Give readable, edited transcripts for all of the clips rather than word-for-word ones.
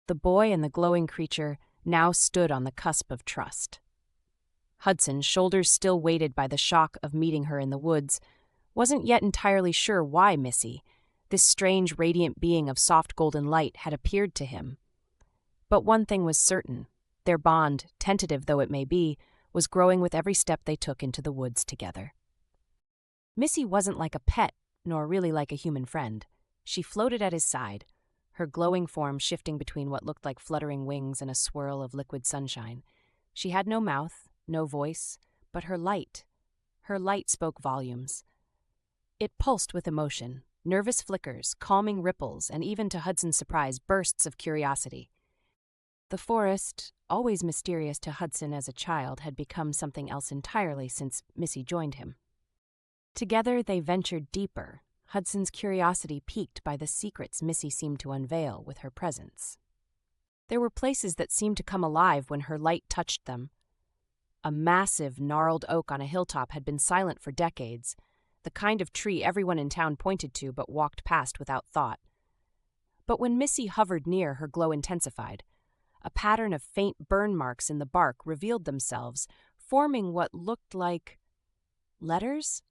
The boy and the glowing creature now stood on the cusp of trust. Hudson, shoulders still weighted by the shock of meeting her in the woods, wasn't yet entirely sure why Missy, this strange radiant being of soft golden light, had appeared to him. But one thing was certain: their bond, tentative though it may be, was growing with every step they took into the woods together. Missy wasn't like a pet, nor really like a human friend. She floated at his side, her glowing form shifting between what looked like fluttering wings and a swirl of liquid sunshine. She had no mouth, no voice, but her light spoke volumes. It pulsed with emotion, nervous flickers, calming ripples, and even to Hudson's surprise, bursts of curiosity. The forest, always mysterious to Hudson as a child, had become something else entirely since Missy joined him. Together they ventured deeper, Hudson's curiosity piqued by the secrets Missy seemed to unveil with her presence. There were places that seemed to come alive when her light touched them. A massive, gnarled oak on a hilltop had been silent for decades, the kind of tree everyone in town pointed to but walked past without thought. But when Missy hovered near, her glow intensified. A pattern of faint burn marks in the bark revealed themselves, forming what looked like letters?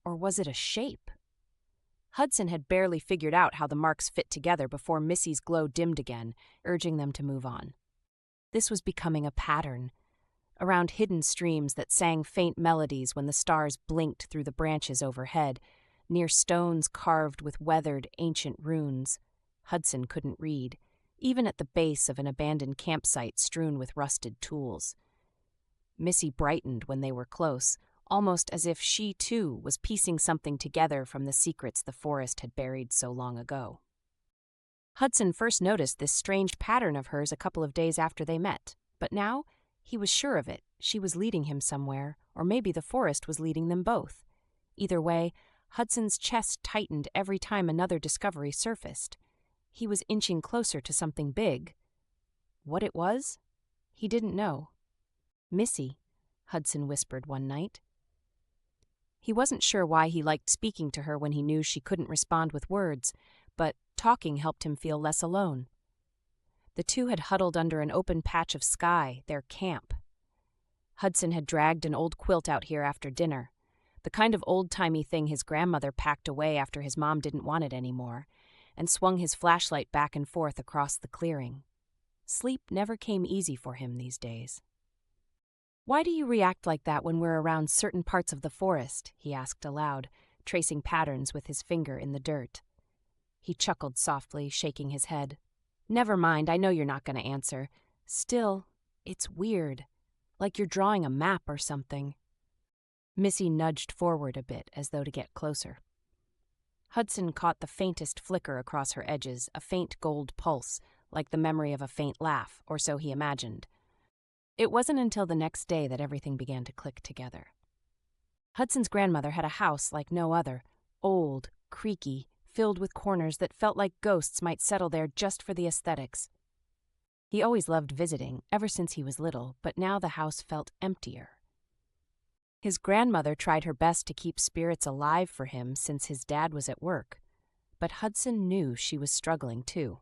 Or was it a shape? Hudson had barely figured out how the marks fit together before Missy's glow dimmed again, urging them to move on. This was becoming a pattern, around hidden streams that sang faint melodies when the stars blinked through the branches overhead, near stones carved with weathered, ancient runes. Hudson couldn't read, even at the base of an abandoned campsite strewn with rusted tools. Missy brightened when they were close, almost as if she, too, was piecing something together from the secrets the forest had buried so long ago. Hudson first noticed this strange pattern of hers a couple of days after they met, but now he was sure of it. She was leading him somewhere, or maybe the forest was leading them both. Either way, Hudson's chest tightened every time another discovery surfaced. He was inching closer to something big. What it was? He didn't know. "Missy," Hudson whispered one night. He wasn't sure why he liked speaking to her when he knew she couldn't respond with words, but talking helped him feel less alone. The two had huddled under an open patch of sky, their camp. Hudson had dragged an old quilt out here after dinner, the kind of old-timey thing his grandmother packed away after his mom didn't want it anymore, and swung his flashlight back and forth across the clearing. Sleep never came easy for him these days. "Why do you react like that when we're around certain parts of the forest?" he asked aloud, tracing patterns with his finger in the dirt. He chuckled softly, shaking his head. "Never mind, I know you're not going to answer. Still, it's weird, like you're drawing a map or something." Missy nudged forward a bit as though to get closer. Hudson caught the faintest flicker across her edges, a faint gold pulse, like the memory of a faint laugh, or so he imagined. It wasn't until the next day that everything began to click together. Hudson's grandmother had a house like no other, old, creaky, filled with corners that felt like ghosts might settle there just for the aesthetics. He always loved visiting, ever since he was little, but now the house felt emptier. His grandmother tried her best to keep spirits alive for him since his dad was at work, but Hudson knew she was struggling too.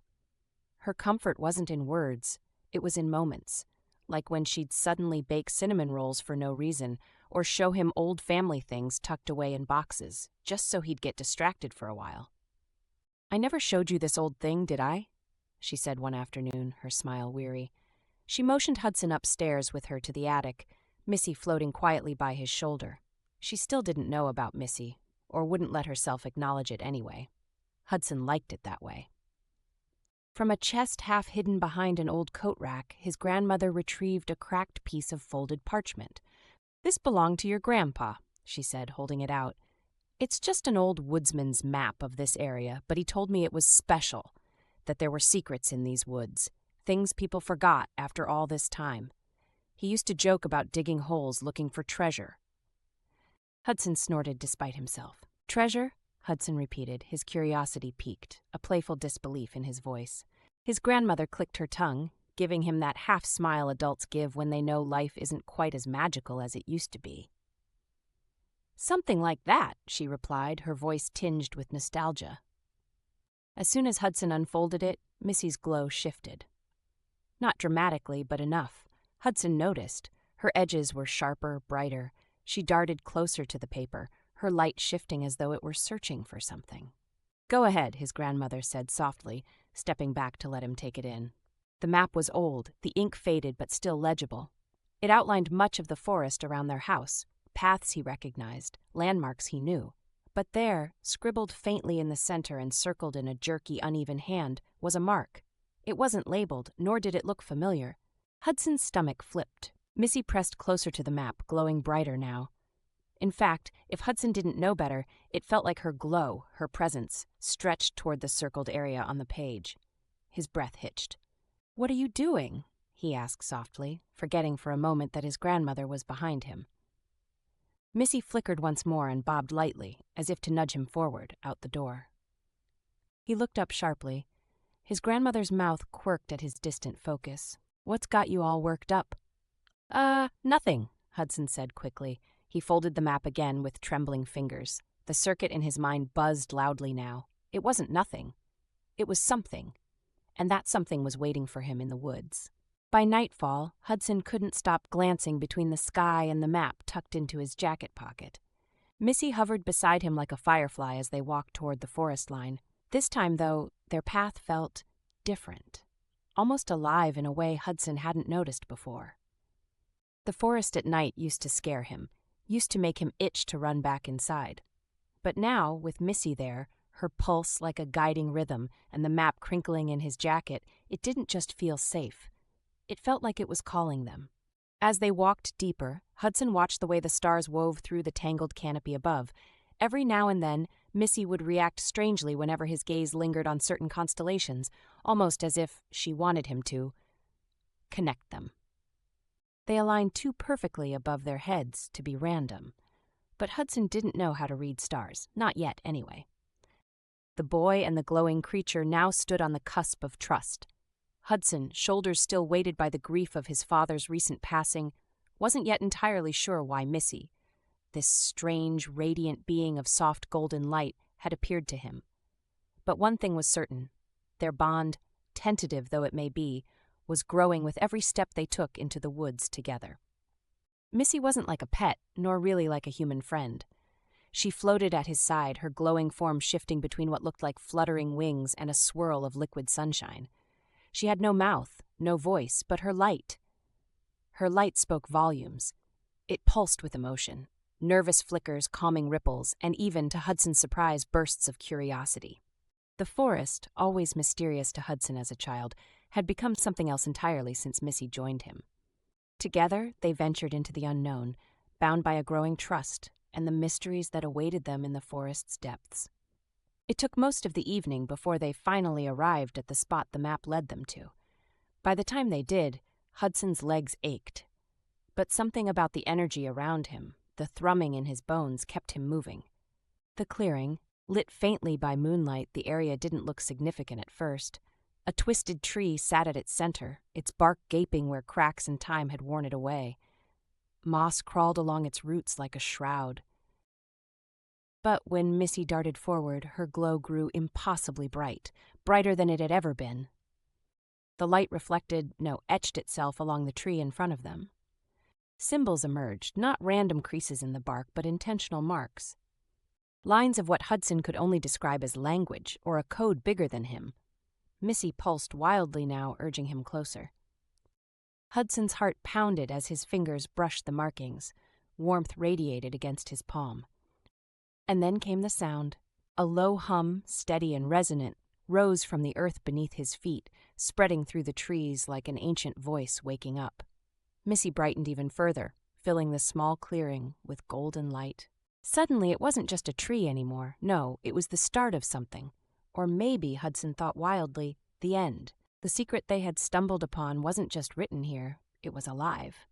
Her comfort wasn't in words, it was in moments, like when she'd suddenly bake cinnamon rolls for no reason, or show him old family things tucked away in boxes, just so he'd get distracted for a while. "I never showed you this old thing, did I?" she said one afternoon, her smile weary. She motioned Hudson upstairs with her to the attic, Missy floating quietly by his shoulder. She still didn't know about Missy, or wouldn't let herself acknowledge it anyway. Hudson liked it that way. From a chest half hidden behind an old coat rack, his grandmother retrieved a cracked piece of folded parchment. "This belonged to your grandpa," she said, holding it out. "It's just an old woodsman's map of this area, but he told me it was special, that there were secrets in these woods, things people forgot after all this time. He used to joke about digging holes looking for treasure." Hudson snorted despite himself. "Treasure?" Hudson repeated, his curiosity piqued, a playful disbelief in his voice. His grandmother clicked her tongue, giving him that half-smile adults give when they know life isn't quite as magical as it used to be. "Something like that," she replied, her voice tinged with nostalgia. As soon as Hudson unfolded it, Missy's glow shifted. Not dramatically, but enough. Hudson noticed. Her edges were sharper, brighter. She darted closer to the paper, her light shifting as though it were searching for something. "Go ahead," his grandmother said softly, stepping back to let him take it in. The map was old, the ink faded but still legible. It outlined much of the forest around their house, paths he recognized, landmarks he knew. But there, scribbled faintly in the center and circled in a jerky, uneven hand, was a mark. It wasn't labeled, nor did it look familiar. Hudson's stomach flipped. Missy pressed closer to the map, glowing brighter now. In fact, if Hudson didn't know better, it felt like her glow, her presence, stretched toward the circled area on the page. His breath hitched. "What are you doing?" he asked softly, forgetting for a moment that his grandmother was behind him. Missy flickered once more and bobbed lightly, as if to nudge him forward, out the door. He looked up sharply. His grandmother's mouth quirked at his distant focus. "What's got you all worked up?" Nothing," Hudson said quickly. He folded the map again with trembling fingers. The circuit in his mind buzzed loudly now. It wasn't nothing. It was something. And that something was waiting for him in the woods. By nightfall, Hudson couldn't stop glancing between the sky and the map tucked into his jacket pocket. Missy hovered beside him like a firefly as they walked toward the forest line. This time, though, their path felt different. Almost alive in a way Hudson hadn't noticed before. The forest at night used to scare him, used to make him itch to run back inside. But now, with Missy there, her pulse like a guiding rhythm and the map crinkling in his jacket, it didn't just feel safe. It felt like it was calling them. As they walked deeper, Hudson watched the way the stars wove through the tangled canopy above. Every now and then, Missy would react strangely whenever his gaze lingered on certain constellations, almost as if she wanted him to connect them. They aligned too perfectly above their heads to be random. But Hudson didn't know how to read stars, not yet anyway. The boy and the glowing creature now stood on the cusp of trust. Hudson, shoulders still weighted by the grief of his father's recent passing, wasn't yet entirely sure why Missy, this strange, radiant being of soft golden light, had appeared to him. But one thing was certain. Their bond, tentative though it may be, was growing with every step they took into the woods together. Missy wasn't like a pet, nor really like a human friend. She floated at his side, her glowing form shifting between what looked like fluttering wings and a swirl of liquid sunshine. She had no mouth, no voice, but her light. Her light spoke volumes. It pulsed with emotion, nervous flickers, calming ripples, and even, to Hudson's surprise, bursts of curiosity. The forest, always mysterious to Hudson as a child, had become something else entirely since Missy joined him. Together, they ventured into the unknown, bound by a growing trust and the mysteries that awaited them in the forest's depths. It took most of the evening before they finally arrived at the spot the map led them to. By the time they did, Hudson's legs ached. But something about the energy around him, the thrumming in his bones, kept him moving. The clearing, lit faintly by moonlight, the area didn't look significant at first. A twisted tree sat at its center, its bark gaping where cracks and time had worn it away. Moss crawled along its roots like a shroud. But when Missy darted forward, her glow grew impossibly bright, brighter than it had ever been. The light etched itself along the tree in front of them. Symbols emerged, not random creases in the bark, but intentional marks. Lines of what Hudson could only describe as language, or a code bigger than him. Missy pulsed wildly now, urging him closer. Hudson's heart pounded as his fingers brushed the markings. Warmth radiated against his palm. And then came the sound. A low hum, steady and resonant, rose from the earth beneath his feet, spreading through the trees like an ancient voice waking up. Missy brightened even further, filling the small clearing with golden light. Suddenly, it wasn't just a tree anymore. No, it was the start of something. Or maybe, Hudson thought wildly, the end. The secret they had stumbled upon wasn't just written here, it was alive.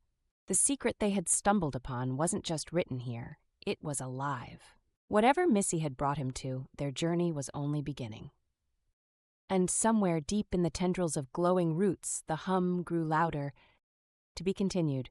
The secret they had stumbled upon wasn't just written here, it was alive. Whatever Missy had brought him to, their journey was only beginning. And somewhere deep in the tendrils of glowing roots, the hum grew louder. To be continued.